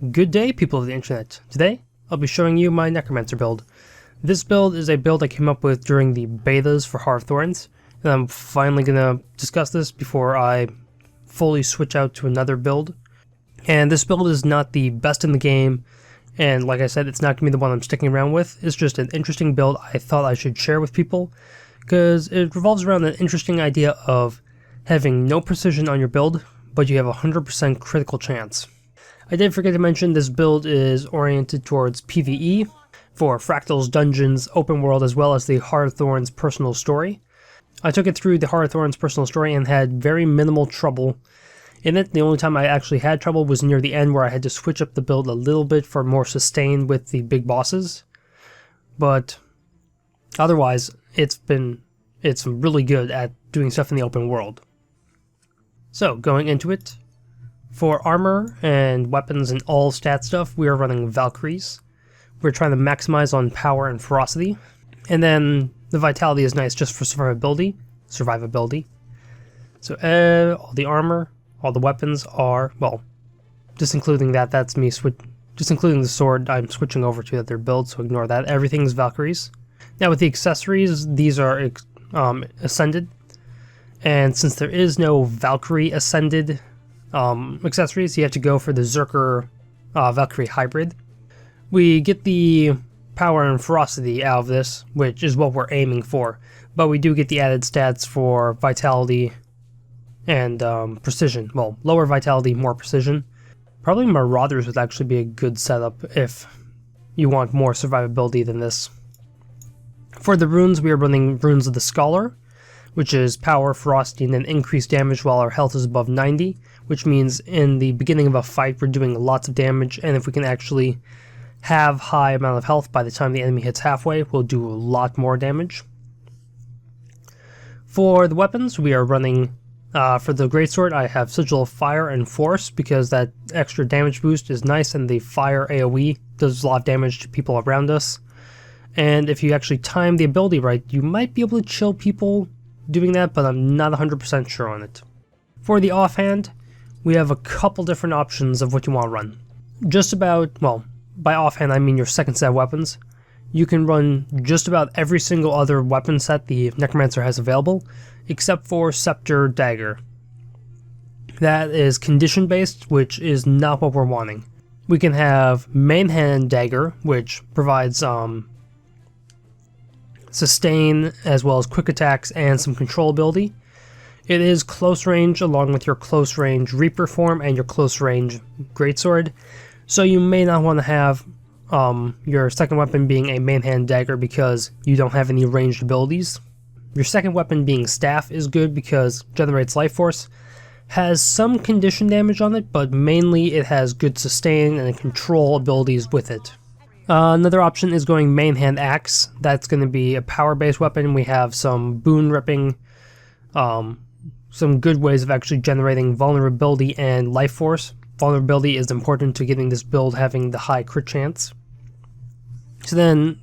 Good day, people of the internet. Today, I'll be showing you my Necromancer build. This build is a build I came up with during the betas for Heart of Thorns, and I'm finally gonna discuss this before I fully switch out to another build. And this build is not the best in the game, and like I said, it's not gonna be the one I'm sticking around with. It's just an interesting build I thought I should share with people, because it revolves around an interesting idea of having no precision on your build, but you have a 100% critical chance. I did forget to mention this build is oriented towards PvE for Fractal's Dungeons open world as well as the Heart of Thorns personal story. I took it through the Heart of Thorns personal story and had very minimal trouble in it. The only time I actually had trouble was near the end where I had to switch up the build a little bit for more sustain with the big bosses. But otherwise, it's really good at doing stuff in the open world. So, going into it, for armor and weapons and all stat stuff, we are running Valkyries. We're trying to maximize on power and ferocity. And then the vitality is nice just for survivability. So all the armor, all the weapons are, well, just including that's me, just including the sword I'm switching over to their build, so ignore that. Everything's Valkyries. Now with the accessories, these are ascended. And since there is no Valkyrie ascended accessories, you have to go for the Zerker Valkyrie hybrid. We get the power and ferocity out of this, which is what we're aiming for, but we do get the added stats for vitality and precision. Well, lower vitality, more precision. Probably Marauders would actually be a good setup if you want more survivability than this. For the runes, we are running Runes of the Scholar, which is power, ferocity, and then increased damage while our health is above 90, which means in the beginning of a fight we're doing lots of damage, and if we can actually have high amount of health by the time the enemy hits halfway, we'll do a lot more damage. For the weapons, we are running, for the Greatsword, I have Sigil of Fire and Force, because that extra damage boost is nice, and the Fire AoE does a lot of damage to people around us. And if you actually time the ability right, you might be able to chill people doing that, but I'm not 100% sure on it. For the offhand, we have a couple different options of what you want to run. Just about, well, by offhand I mean your second set of weapons. You can run just about every single other weapon set the Necromancer has available, except for Scepter Dagger. That is condition based, which is not what we're wanting. We can have Main Hand Dagger, which provides sustain as well as quick attacks and some control ability. It is close range along with your close range Reaper form and your close range Greatsword, so you may not want to have your second weapon being a main hand dagger because you don't have any ranged abilities. Your second weapon being Staff is good because generates life force, has some condition damage on it, but mainly it has good sustain and control abilities with it. Another option is going main hand axe. That's going to be a power based weapon. We have some boon ripping, some good ways of actually generating vulnerability and life force. Vulnerability is important to getting this build having the high crit chance. So then,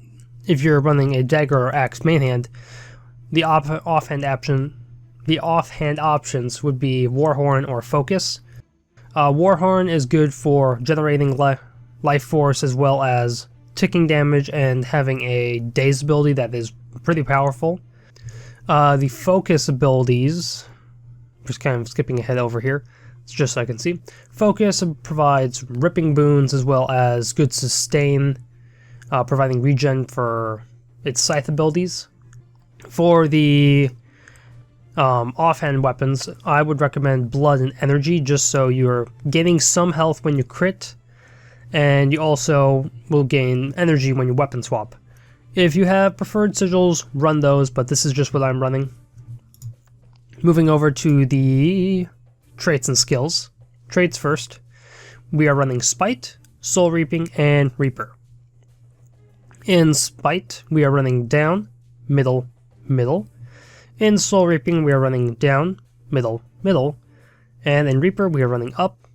if you're running a dagger or axe main hand, the offhand options would be Warhorn or Focus. Warhorn is good for generating life force as well as ticking damage and having a daze ability that is pretty powerful. The focus abilities, just kind of skipping ahead over here, it's just so I can see. Focus provides ripping boons as well as good sustain, providing regen for its scythe abilities. For the offhand weapons, I would recommend Blood and Energy, just so you're getting some health when you crit, and you also will gain energy when you weapon swap. If you have preferred sigils, run those, but this is just what I'm running. Moving over to the traits and skills. Traits first. We are running Spite, Soul Reaping, and Reaper. In Spite, we are running down, middle, middle. In Soul Reaping, we are running down, middle, middle. And in Reaper, we are running up,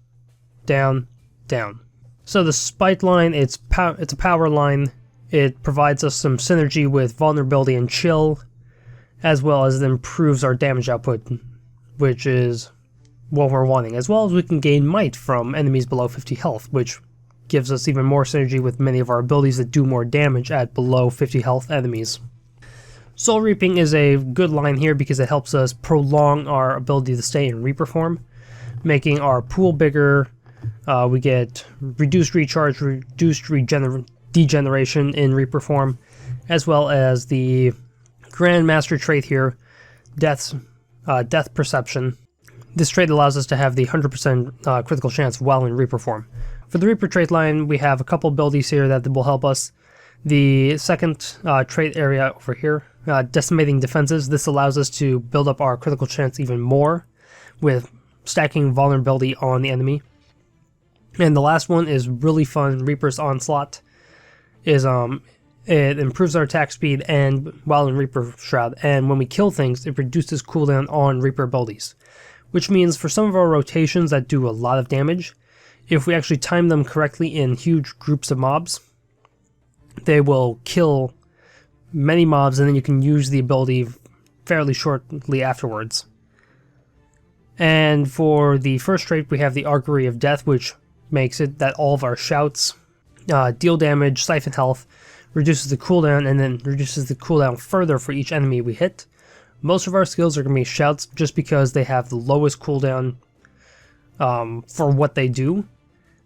down, down. So the Spite line, it's a power line. It provides us some synergy with vulnerability and chill, as well as it improves our damage output, which is what we're wanting, as well as we can gain might from enemies below 50 health, which gives us even more synergy with many of our abilities that do more damage at below 50 health enemies. Soul Reaping is a good line here because it helps us prolong our ability to stay in Reaper form, making our pool bigger. We get reduced recharge, reduced degeneration in Reaper form, as well as the Grandmaster trait here, Death Perception. This trait allows us to have the 100% critical chance while in Reaper form. For the Reaper trait line, we have a couple abilities here that will help us. The second trait area over here, Decimating Defenses. This allows us to build up our critical chance even more with stacking vulnerability on the enemy. And the last one is really fun, Reaper's Onslaught. It improves our attack speed and while in Reaper Shroud, and when we kill things, it reduces cooldown on Reaper abilities. Which means for some of our rotations that do a lot of damage, if we actually time them correctly in huge groups of mobs, they will kill many mobs, and then you can use the ability fairly shortly afterwards. And for the first trait, we have the Augury of Death, which makes it that all of our shouts deal damage, siphon health, reduces the cooldown, and then reduces the cooldown further for each enemy we hit. Most of our skills are going to be shouts just because they have the lowest cooldown for what they do,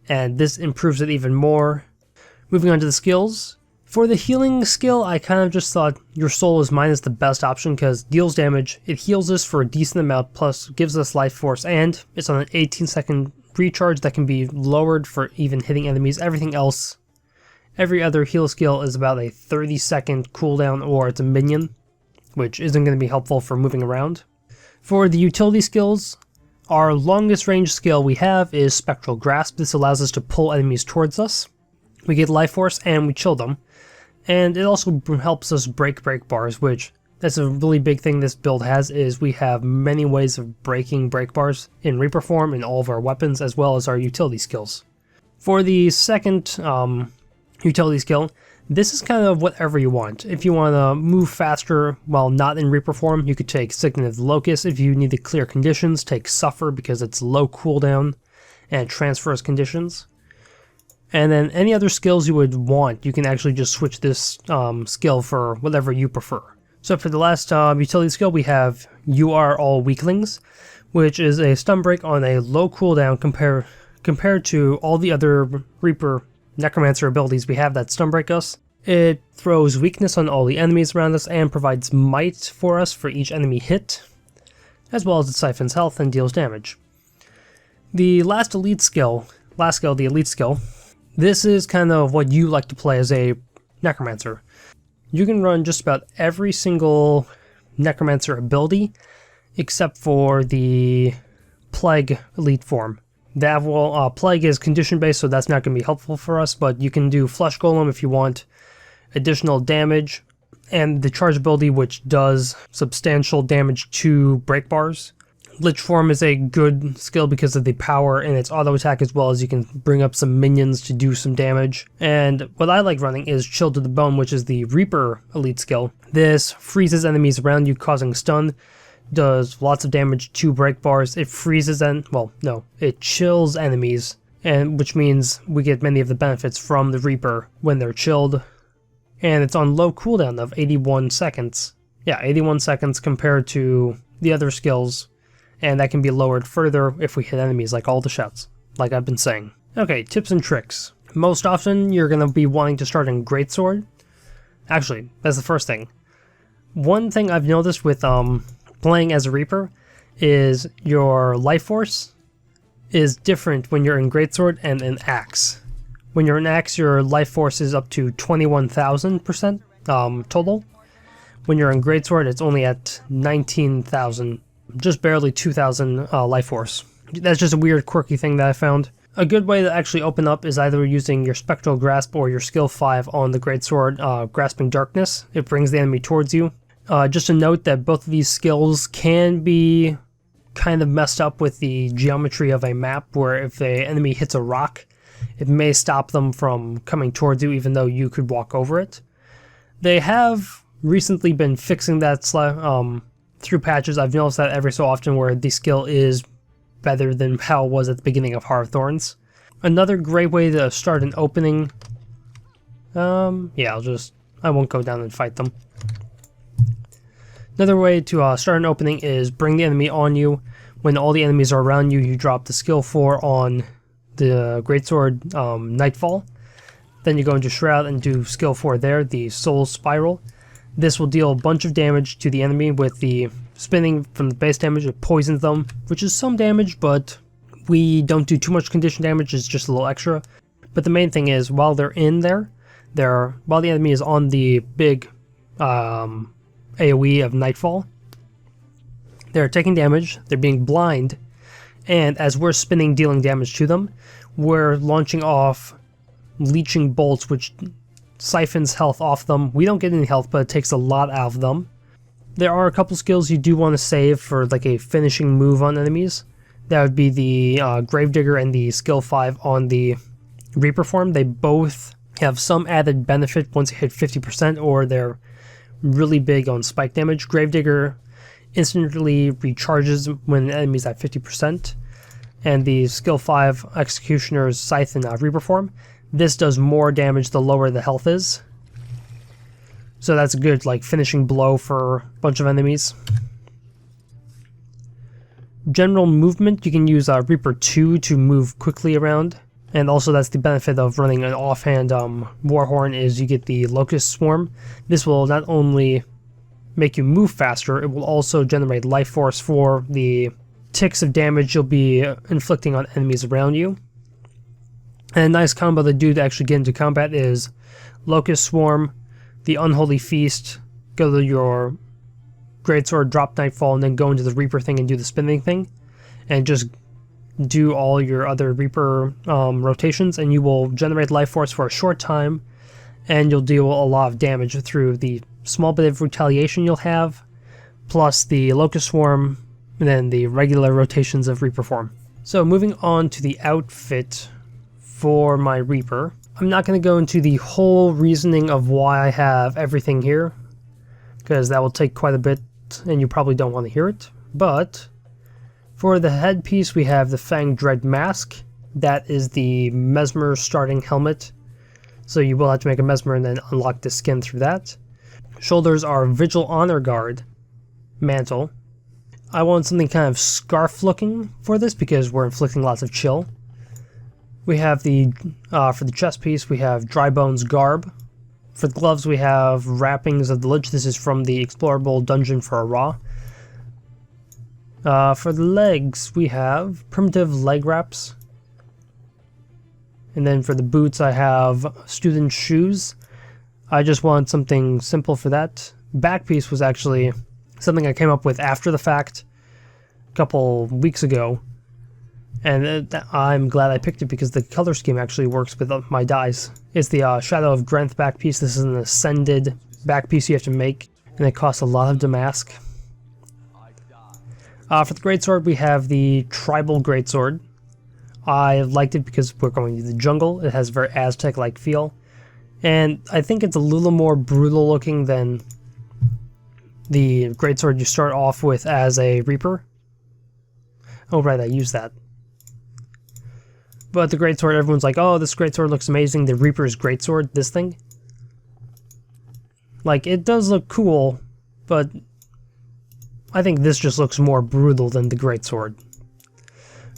and this improves it even more. Moving on to the skills. For the healing skill, I kind of just thought Your Soul is Mine is the best option because it deals damage, it heals us for a decent amount, plus gives us life force, and it's on an 18-second recharge that can be lowered for even hitting enemies. Everything else, every other heal skill is about a 30-second cooldown, or it's a minion, which isn't going to be helpful for moving around. For the utility skills, our longest range skill we have is Spectral Grasp. This allows us to pull enemies towards us. We get life force and we chill them. And it also helps us break bars, which that's a really big thing this build has, is we have many ways of breaking break bars in Reaper form in all of our weapons as well as our utility skills. For the second utility skill, this is kind of whatever you want. If you want to move faster while not in Reaper form, you could take Signet of the Locust. If you need to clear conditions, take Suffer because it's low cooldown and transfers conditions. And then any other skills you would want, you can actually just switch this skill for whatever you prefer. So for the last utility skill, we have You Are All Weaklings, which is a stun break on a low cooldown compared to all the other Reaper Necromancer abilities we have that stun break us. It throws weakness on all the enemies around us and provides might for us for each enemy hit, as well as it siphons health and deals damage. The last elite skill, the elite skill, this is kind of what you like to play as a Necromancer. You can run just about every single Necromancer ability except for the Plague elite form. That will, Plague is condition based, so that's not going to be helpful for us, but you can do Flesh Golem if you want additional damage, and the charge ability, which does substantial damage to break bars. Lich form is a good skill because of the power in its auto attack, as well as you can bring up some minions to do some damage. And what I like running is Chill to the Bone, which is the Reaper elite skill. This freezes enemies around you, causing stun. Does lots of damage to break bars. It freezes it chills enemies, and which means we get many of the benefits from the Reaper when they're chilled. And it's on low cooldown of 81 seconds. Yeah, 81 seconds compared to the other skills, and that can be lowered further if we hit enemies like all the shouts, like I've been saying. Okay, tips and tricks. Most often you're going to be wanting to start in Greatsword. Actually, that's the first thing. One thing I've noticed with playing as a Reaper is your life force is different when you're in Greatsword and in Axe. When you're in Axe, your life force is up to 21,000% total. When you're in Greatsword, it's only at 19,000, just barely 2,000 life force. That's just a weird, quirky thing that I found. A good way to actually open up is either using your Spectral Grasp or your skill 5 on the Greatsword, Grasping Darkness. It brings the enemy towards you. Just a note that both of these skills can be kind of messed up with the geometry of a map, where if the enemy hits a rock, it may stop them from coming towards you even though you could walk over it. They have recently been fixing that through patches. I've noticed that every so often where the skill is better than how it was at the beginning of Heart of Thorns. Another great way to start an opening, yeah, I won't go down and fight them. Another way to start an opening is bring the enemy on you. When all the enemies are around you, you drop the skill 4 on the Greatsword Nightfall. Then you go into Shroud and do skill 4 there, the Soul Spiral. This will deal a bunch of damage to the enemy with the spinning from the base damage. It poisons them, which is some damage, but we don't do too much condition damage, it's just a little extra. But the main thing is, while they're in there, while the enemy is on the big AoE of Nightfall, they're taking damage, they're being blind, and as we're spinning dealing damage to them, we're launching off leeching bolts which siphons health off them. We don't get any health, but it takes a lot out of them. There are a couple skills you do want to save for like a finishing move on enemies. That would be the Gravedigger and the skill 5 on the Reaper form. They both have some added benefit once you hit 50%, or they're really big on spike damage. Gravedigger instantly recharges when the enemy's at 50%, and the skill 5 Executioner's Scythe in Reaper form. This does more damage the lower the health is. So that's a good like finishing blow for a bunch of enemies. General movement, you can use Reaper 2 to move quickly around. And also that's the benefit of running an offhand Warhorn, is you get the Locust Swarm. This will not only make you move faster, it will also generate life force for the ticks of damage you'll be inflicting on enemies around you. And a nice combo to do to actually get into combat is Locust Swarm, the Unholy Feast, go to your Greatsword, drop Nightfall, and then go into the Reaper thing and do the spinning thing. And just do all your other Reaper rotations, and you will generate life force for a short time, and you'll deal a lot of damage through the small bit of retaliation you'll have, plus the Locust Swarm, and then the regular rotations of Reaper form. So moving on to the outfit for my Reaper. I'm not going to go into the whole reasoning of why I have everything here, because that will take quite a bit and you probably don't want to hear it. But for the headpiece, we have the Fang Dread Mask. That is the Mesmer starting helmet, so you will have to make a Mesmer and then unlock the skin through that. Shoulders are Vigil Honor Guard mantle. I want something kind of scarf looking for this because we're inflicting lots of chill. We have the, for the chest piece, we have Dry Bones Garb. For the gloves, we have Wrappings of the Lich. This is from the Explorable Dungeon for Ra. For the legs, we have Primitive Leg Wraps. And then for the boots, I have Student Shoes. I just want something simple for that. Back piece was actually something I came up with after the fact, a couple weeks ago. And I'm glad I picked it because the color scheme actually works with my dyes. It's the Shadow of Grenth back piece. This is an ascended back piece you have to make, and it costs a lot of damask. For the Greatsword, we have the Tribal Greatsword. I liked it because we're going to the jungle. It has a very Aztec-like feel. And I think it's a little more brutal looking than the Greatsword you start off with as a Reaper. Oh right, I used that. But the Greatsword, everyone's like, oh, this Greatsword looks amazing. The Reaper's Greatsword, this thing. Like, it does look cool, but I think this just looks more brutal than the Greatsword.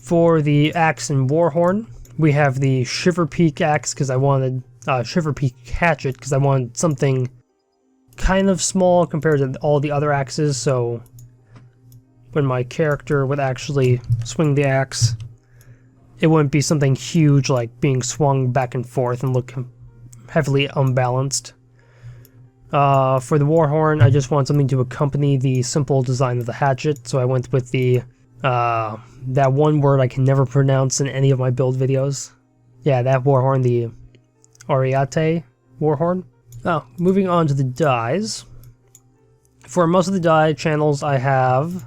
For the axe and Warhorn, we have the Shiver Peak axe because I wanted Shiver Peak hatchet because I wanted something kind of small compared to all the other axes, so when my character would actually swing the axe, it wouldn't be something huge like being swung back and forth and look heavily unbalanced. For the Warhorn, I just want something to accompany the simple design of the hatchet, so I went with the that one word I can never pronounce in any of my build videos. Yeah, that Warhorn, the Oriate Warhorn. Now, moving on to the dyes. For most of the dye channels, I have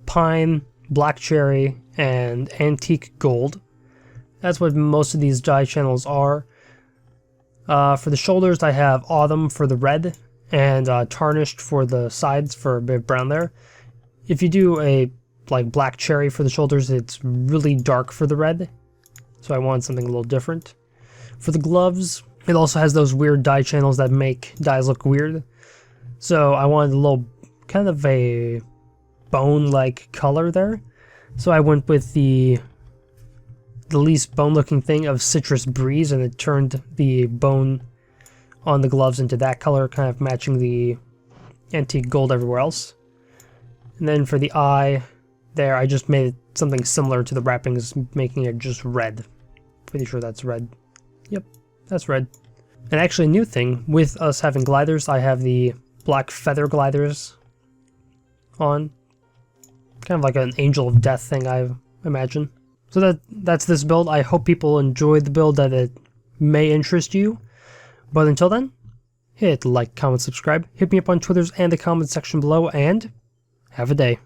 Pine, Black Cherry, and Antique Gold. That's what most of these dye channels are. For the shoulders, I have Autumn for the red, and Tarnished for the sides for a bit of brown there. If you do a like Black Cherry for the shoulders, it's really dark for the red. so I wanted something a little different. For the gloves, it also has those weird dye channels that make dyes look weird. So I wanted a little, kind of a bone-like color there. So I went with the least bone-looking thing of Citrus Breeze, and it turned the bone on the gloves into that color, kind of matching the antique gold everywhere else. And then for the eye there, I just made something similar to the wrappings, making it just red. Pretty sure that's red. Yep, that's red. And actually, a new thing, with us having gliders, I have the black feather gliders on. Kind of like an Angel of Death thing, I imagine. So that's this build. I hope people enjoyed the build, that it may interest you. But until then, hit like, comment, subscribe, hit me up on Twitters and the comment section below, and have a day.